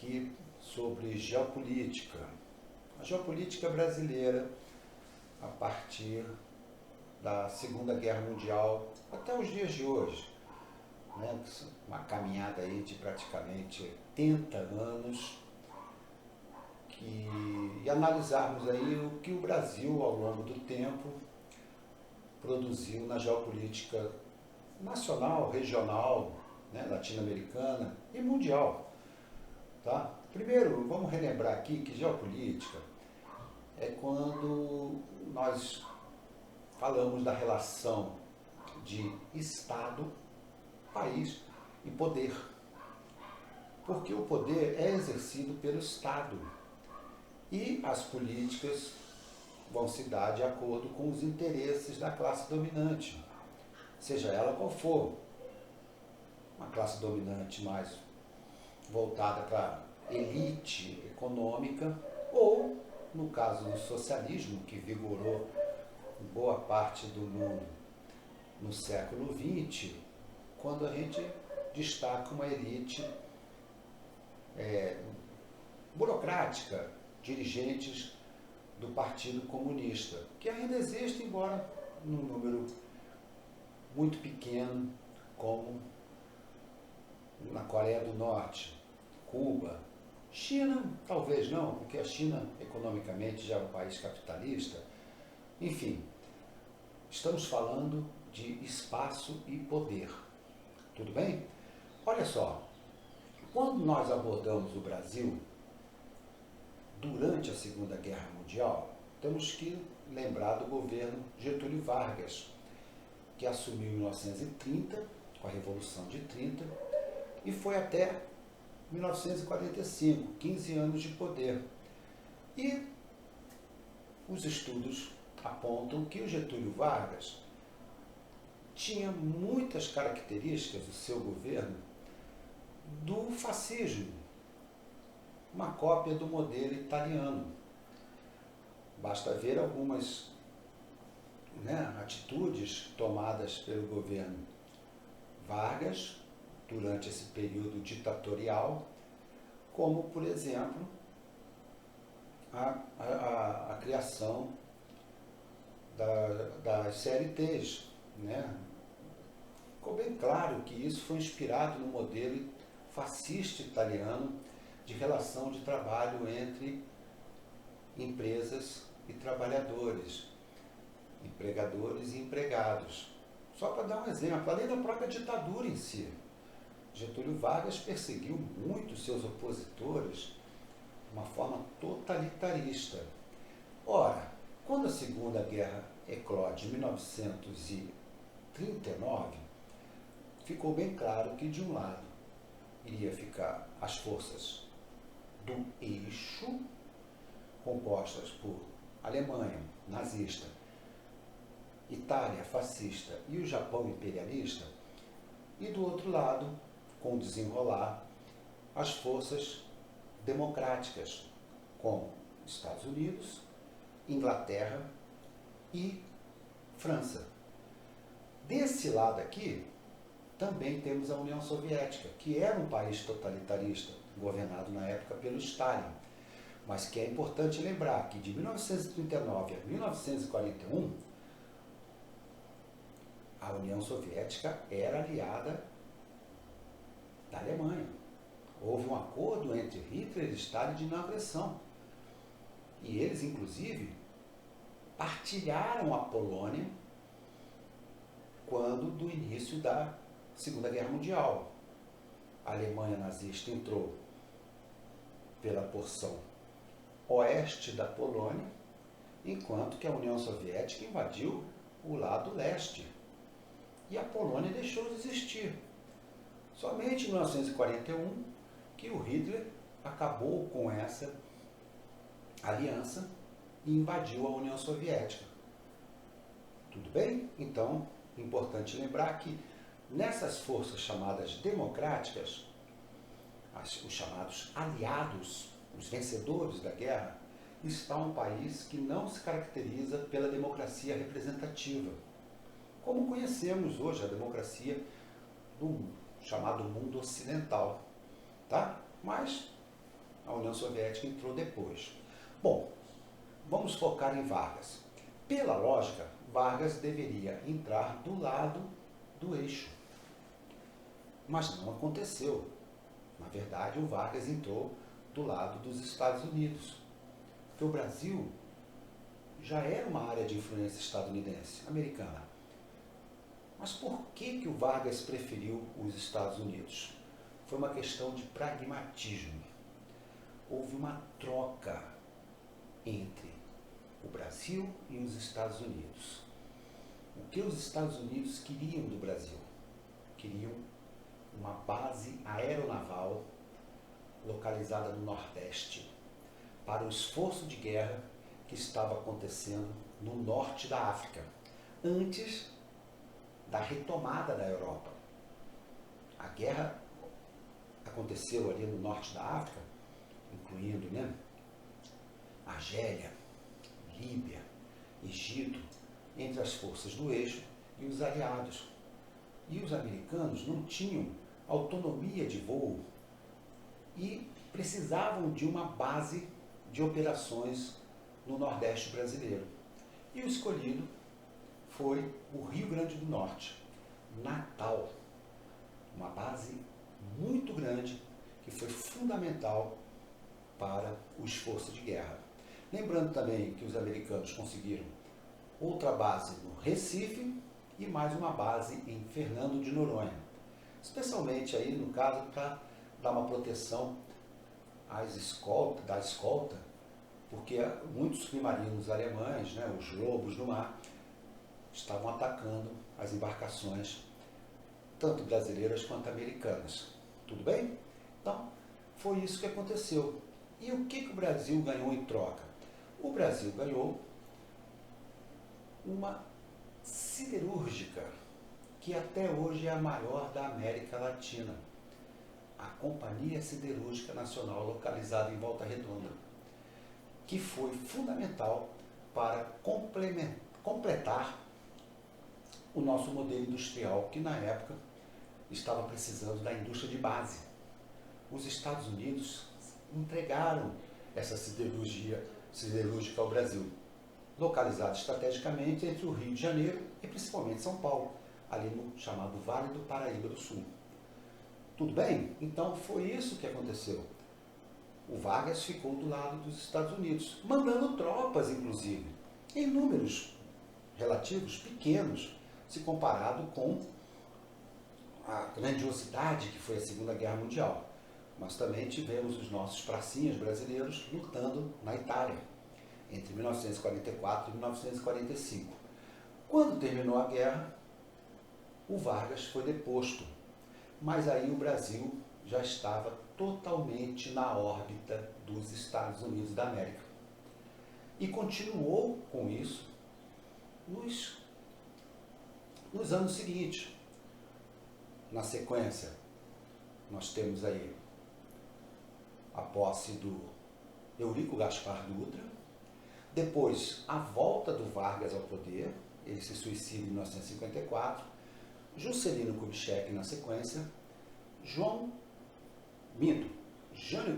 aqui sobre geopolítica. A geopolítica brasileira, a partir da Segunda Guerra Mundial até os dias de hoje, né? Uma caminhada aí de praticamente 80 anos, e analisarmos aí o que o Brasil, ao longo do tempo, produziu na geopolítica nacional, regional, né, latino-americana e mundial. Tá? Primeiro, vamos relembrar aqui que geopolítica é quando nós falamos da relação de Estado, país e poder. Porque o poder é exercido pelo Estado e as políticas vão se dar de acordo com os interesses da classe dominante, seja ela qual for. Uma classe dominante mais voltada para a elite econômica, ou, no caso do socialismo, que vigorou em boa parte do mundo no século XX, quando a gente destaca uma elite burocrática, dirigentes do Partido Comunista, que ainda existe, embora num número muito pequeno, como na Coreia do Norte, Cuba, China, talvez não, porque a China economicamente já é um país capitalista. Enfim, estamos falando de espaço e poder. Tudo bem? Olha só, quando nós abordamos o Brasil durante a Segunda Guerra Mundial, temos que lembrar do governo Getúlio Vargas, que assumiu em 1930, com a Revolução de 30, e foi até 1945, 15 anos de poder. E os estudos apontam que o Getúlio Vargas tinha muitas características do seu governo do fascismo, uma cópia do modelo italiano. Basta ver algumas atitudes tomadas pelo governo Vargas durante esse período ditatorial, como, por exemplo, a criação das CLTs. Ficou bem claro que isso foi inspirado no modelo fascista italiano de relação de trabalho entre empresas e trabalhadores, empregadores e empregados. Só para dar um exemplo, além da própria ditadura em si, Getúlio Vargas perseguiu muito seus opositores de uma forma totalitarista. Ora, quando a Segunda Guerra eclode em 1939, ficou bem claro que, de um lado, iria ficar as forças do eixo, compostas por Alemanha nazista, Itália fascista e o Japão imperialista, e do outro lado, com o desenrolar, as forças democráticas, como Estados Unidos, Inglaterra e França. Desse lado aqui, também temos a União Soviética, que era um país totalitarista, governado na época pelo Stalin, mas que é importante lembrar que de 1939 a 1941, a União Soviética era aliada da Alemanha. Houve um acordo entre Hitler e Stalin de não agressão. E eles, inclusive, partilharam a Polônia quando do início da Segunda Guerra Mundial. A Alemanha nazista entrou pela porção oeste da Polônia, enquanto que a União Soviética invadiu o lado leste. E a Polônia deixou de existir. Somente em 1941 que o Hitler acabou com essa aliança e invadiu a União Soviética. Tudo bem? Então, é importante lembrar que nessas forças chamadas democráticas, os chamados aliados, os vencedores da guerra, está um país que não se caracteriza pela democracia representativa, como conhecemos hoje a democracia do chamado mundo ocidental. Tá? Mas A União Soviética entrou depois. Bom, vamos focar em Vargas. Pela lógica, Vargas deveria entrar do lado do eixo. Mas não aconteceu. Na verdade, o Vargas entrou do lado dos Estados Unidos. Porque o Brasil já era uma área de influência estadunidense, americana. Mas por que o Vargas preferiu os Estados Unidos? Foi uma questão de pragmatismo. Houve uma troca entre o Brasil e os Estados Unidos. O que os Estados Unidos queriam do Brasil? Queriam uma base aeronaval localizada no Nordeste, para o esforço de guerra que estava acontecendo no norte da África, antes da retomada da Europa. A guerra aconteceu ali no norte da África, incluindo Argélia, Líbia, Egito, entre as forças do eixo e os aliados. E os americanos não tinham autonomia de voo e precisavam de uma base de operações no Nordeste brasileiro. E o escolhido foi o Rio Grande do Norte, Natal, uma base muito grande que foi fundamental para o esforço de guerra. Lembrando também que os americanos conseguiram outra base no Recife e mais uma base em Fernando de Noronha, especialmente aí no caso para dar uma proteção da escolta, porque muitos submarinos alemães, os lobos do mar, estavam atacando as embarcações, tanto brasileiras quanto americanas. Tudo bem? Então, foi isso que aconteceu. E o que o Brasil ganhou em troca? O Brasil ganhou uma siderúrgica, que até hoje é a maior da América Latina, a Companhia Siderúrgica Nacional, localizada em Volta Redonda, que foi fundamental para completar o nosso modelo industrial, que na época estava precisando da indústria de base. Os Estados Unidos entregaram essa siderúrgica ao Brasil, localizada estrategicamente entre o Rio de Janeiro e principalmente São Paulo, ali no chamado Vale do Paraíba do Sul. Tudo bem? Então foi isso que aconteceu. O Vargas ficou do lado dos Estados Unidos, mandando tropas, inclusive, em números relativos pequenos, se comparado com a grandiosidade que foi a Segunda Guerra Mundial. Mas também tivemos os nossos pracinhas brasileiros lutando na Itália, entre 1944 e 1945. Quando terminou a guerra, o Vargas foi deposto, mas aí o Brasil já estava totalmente na órbita dos Estados Unidos da América. E continuou com isso nos anos seguintes. Na sequência, nós temos aí a posse do Eurico Gaspar Dutra, depois a volta do Vargas ao poder, ele se suicida em 1954, Juscelino Kubitschek na sequência, Jânio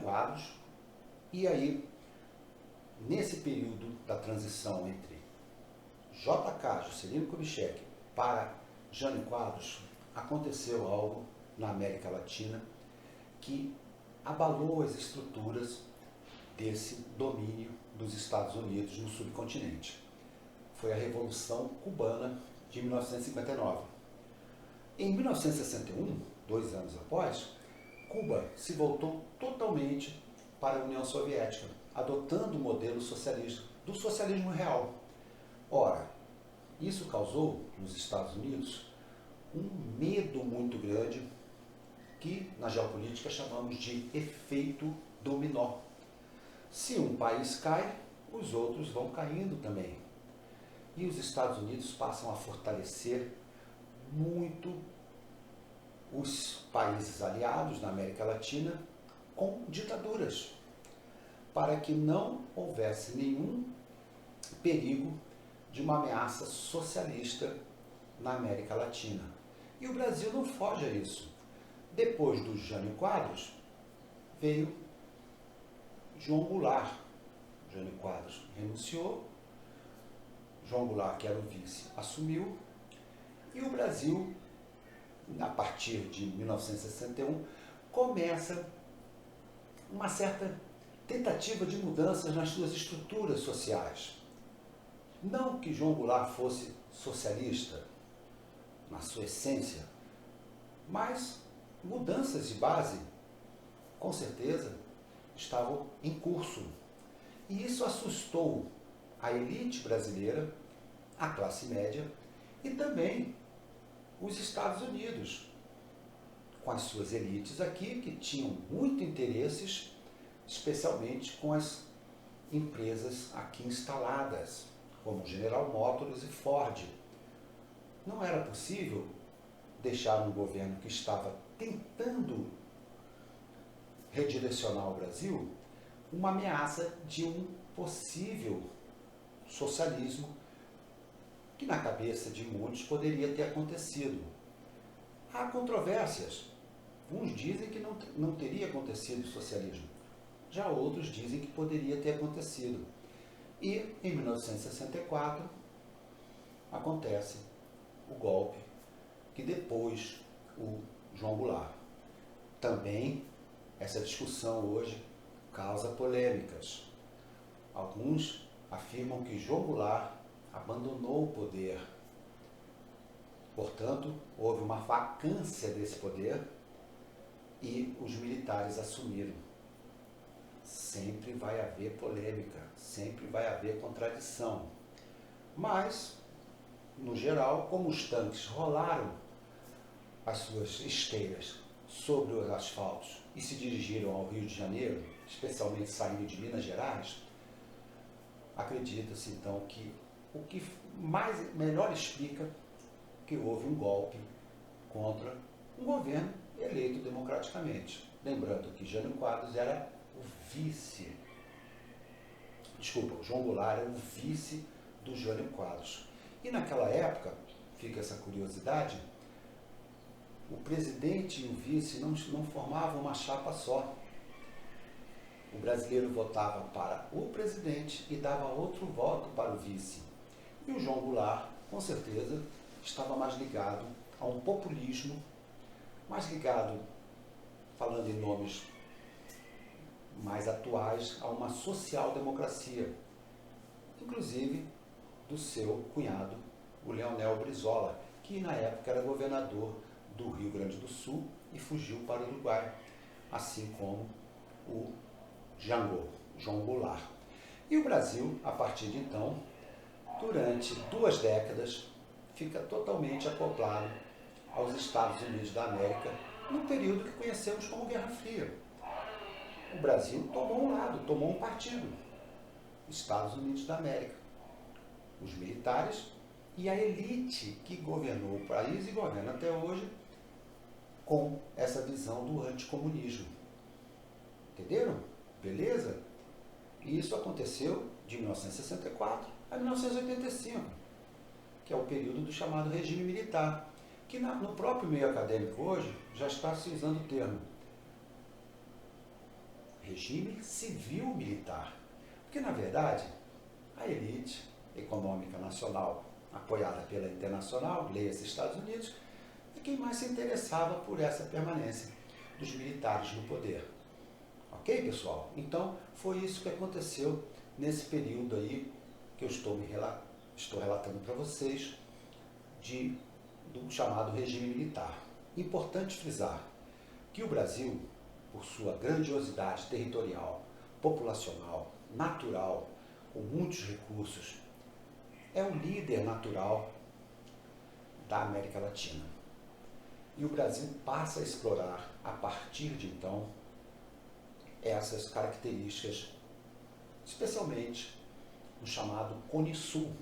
Quadros, e aí, nesse período da transição entre JK, Juscelino Kubitschek, para Jânio Quadros, aconteceu algo na América Latina que abalou as estruturas desse domínio dos Estados Unidos no subcontinente. Foi a Revolução Cubana de 1959. Em 1961, 2 anos após, Cuba se voltou totalmente para a União Soviética, adotando o modelo socialista, do socialismo real. Ora, isso causou nos Estados Unidos um medo muito grande que na geopolítica chamamos de efeito dominó. Se um país cai, os outros vão caindo também. E os Estados Unidos passam a fortalecer muito os países aliados na América Latina com ditaduras, para que não houvesse nenhum perigo de uma ameaça socialista na América Latina. E o Brasil não foge a isso. Depois do Jânio Quadros, veio João Goulart. Jânio Quadros renunciou, João Goulart, que era o vice, assumiu, e o Brasil, a partir de 1961, começa uma certa tentativa de mudanças nas suas estruturas sociais. Não que João Goulart fosse socialista, na sua essência, mas mudanças de base, com certeza, estavam em curso. E isso assustou a elite brasileira, a classe média e também os Estados Unidos, com as suas elites aqui, que tinham muito interesses, especialmente com as empresas aqui instaladas, como General Motors e Ford. Não era possível deixar um governo que estava tentando redirecionar o Brasil uma ameaça de um possível socialismo que na cabeça de muitos poderia ter acontecido. Há controvérsias. Uns dizem que não teria acontecido o socialismo. Já outros dizem que poderia ter acontecido. E em 1964 acontece o golpe que depois o João Goulart. Também essa discussão hoje causa polêmicas. Alguns afirmam que João Goulart abandonou o poder. Portanto, houve uma vacância desse poder e os militares assumiram. Sempre vai haver polêmica, sempre vai haver contradição. Mas, no geral, como os tanques rolaram as suas esteiras sobre os asfaltos e se dirigiram ao Rio de Janeiro, especialmente saindo de Minas Gerais, acredita-se então que o que melhor explica que houve um golpe contra um governo eleito democraticamente. Lembrando que Jânio Quadros era o vice, o João Goulart era o vice do Jânio Quadros. E naquela época, fica essa curiosidade, o presidente e o vice não formavam uma chapa só. O brasileiro votava para o presidente e dava outro voto para o vice. E o João Goulart, com certeza, estava mais ligado a um populismo, mais ligado, falando em nomes mais atuais, a uma social-democracia, inclusive do seu cunhado, o Leonel Brizola, que na época era governador do Rio Grande do Sul e fugiu para o Uruguai, assim como o João Goulart. E o Brasil, a partir de então, durante 2 décadas, fica totalmente acoplado aos Estados Unidos da América, no período que conhecemos como Guerra Fria. O Brasil tomou um lado, tomou um partido, Estados Unidos da América. Os militares e a elite que governou o país e governa até hoje com essa visão do anticomunismo. Entenderam? Beleza? E isso aconteceu de 1964 a 1985, que é o período do chamado regime militar, que no próprio meio acadêmico hoje já está se usando o termo regime civil-militar. Porque, na verdade, a elite econômica nacional, apoiada pela internacional, leia-se Estados Unidos, é quem mais se interessava por essa permanência dos militares no poder. Ok, pessoal? Então, foi isso que aconteceu nesse período aí que eu estou relatando para vocês do chamado regime militar. Importante frisar que o Brasil, por sua grandiosidade territorial, populacional, natural, com muitos recursos, é o líder natural da América Latina. E o Brasil passa a explorar, a partir de então, essas características, especialmente no chamado Cone Sul,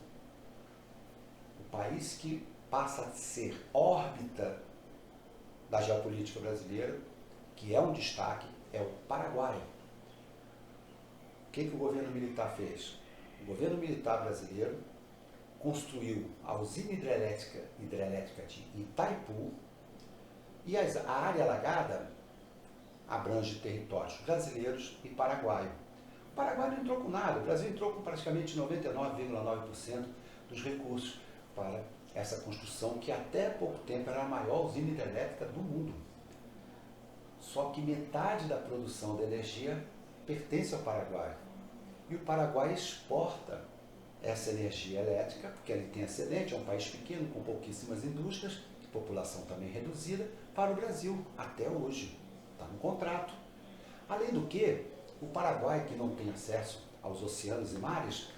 o país que passa a ser órbita da geopolítica brasileira, que é um destaque, é o Paraguai. O que o governo militar fez? O governo militar brasileiro construiu a usina hidrelétrica de Itaipu e a área alagada abrange territórios brasileiros e paraguaios. Paraguai não entrou com nada, o Brasil entrou com praticamente 99,9% dos recursos para essa construção que até pouco tempo era a maior usina hidrelétrica do mundo. Só que metade da produção de energia pertence ao Paraguai. E o Paraguai exporta essa energia elétrica, porque ele tem excedente, é um país pequeno, com pouquíssimas indústrias, população também reduzida, para o Brasil, até hoje. Está no contrato. Além do que, o Paraguai, que não tem acesso aos oceanos e mares,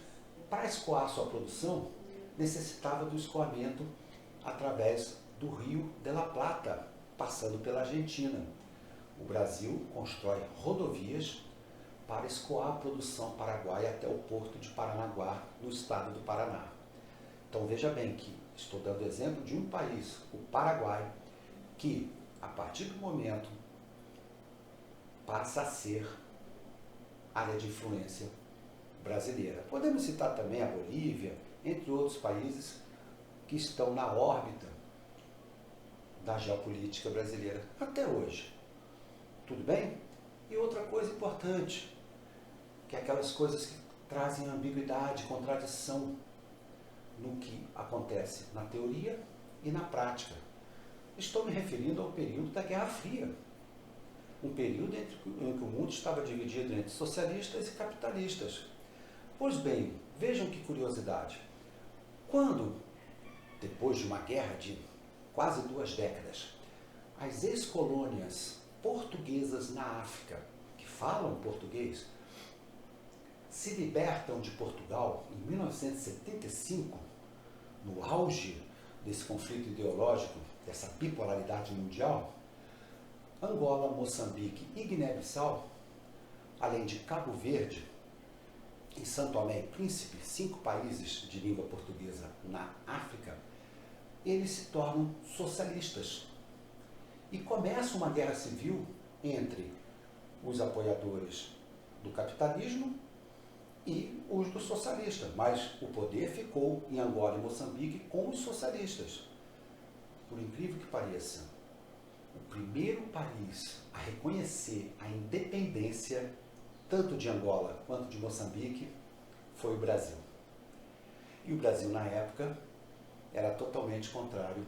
para escoar sua produção, necessitava do escoamento através do Rio de la Plata, passando pela Argentina. O Brasil constrói rodovias para escoar a produção paraguaia até o porto de Paranaguá, no estado do Paraná. Então veja bem que estou dando exemplo de um país, o Paraguai, que a partir do momento passa a ser área de influência brasileira. Podemos citar também a Bolívia, entre outros países que estão na órbita da geopolítica brasileira até hoje. Tudo bem? E outra coisa importante, que é aquelas coisas que trazem ambiguidade, contradição no que acontece na teoria e na prática. Estou me referindo ao período da Guerra Fria, um período em que o mundo estava dividido entre socialistas e capitalistas. Pois bem, vejam que curiosidade. Quando, depois de uma guerra de quase 2 décadas, as ex-colônias portuguesas na África, que falam português, se libertam de Portugal em 1975, no auge desse conflito ideológico, dessa bipolaridade mundial, Angola, Moçambique e Guiné-Bissau, além de Cabo Verde e São Tomé e Príncipe, 5 países de língua portuguesa na África, eles se tornam socialistas. E começa uma guerra civil entre os apoiadores do capitalismo e os do socialista, mas o poder ficou em Angola e Moçambique com os socialistas. Por incrível que pareça, o primeiro país a reconhecer a independência tanto de Angola quanto de Moçambique foi o Brasil. E o Brasil, na época, era totalmente contrário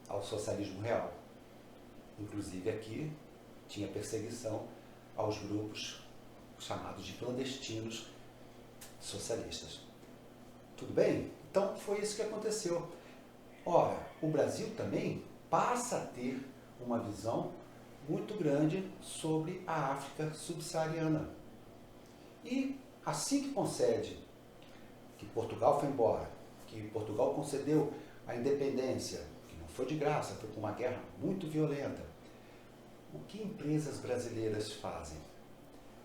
ao socialismo real. Inclusive aqui tinha perseguição aos grupos chamados de clandestinos socialistas. Tudo bem? Então foi isso que aconteceu. Ora, o Brasil também passa a ter uma visão muito grande sobre a África subsaariana. E assim que concede que Portugal foi embora, que Portugal concedeu a independência, que não foi de graça, foi com uma guerra muito violenta, o que empresas brasileiras fazem?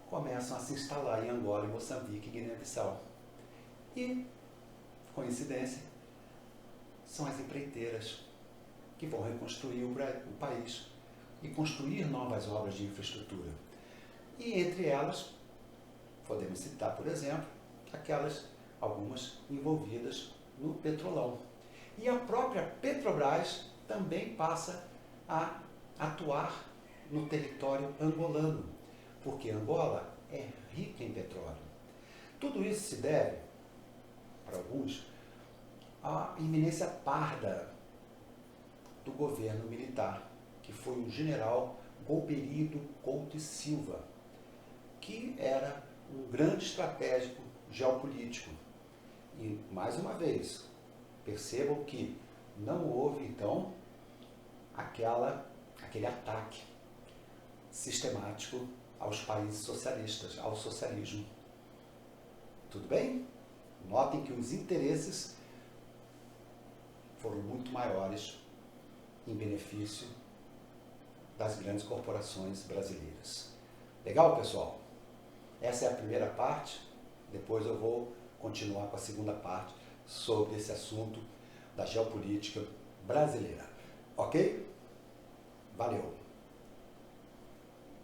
Começam a se instalar em Angola, Moçambique e Guiné-Bissau. E, coincidência, são as empreiteiras que vão reconstruir o país e construir novas obras de infraestrutura. E entre elas, podemos citar, por exemplo, algumas envolvidas no petrolão. E a própria Petrobras também passa a atuar no território angolano, porque Angola é rica em petróleo. Tudo isso se deve, para alguns, à iminência parda do governo militar, que foi o general Golbery Couto e Silva, que era um grande estratégico geopolítico. E, mais uma vez, percebam que não houve, então, aquele ataque sistemático aos países socialistas, ao socialismo. Tudo bem? Notem que os interesses foram muito maiores em benefício das grandes corporações brasileiras. Legal, pessoal? Essa é a primeira parte, depois eu vou continuar com a segunda parte sobre esse assunto da geopolítica brasileira. Ok? Valeu!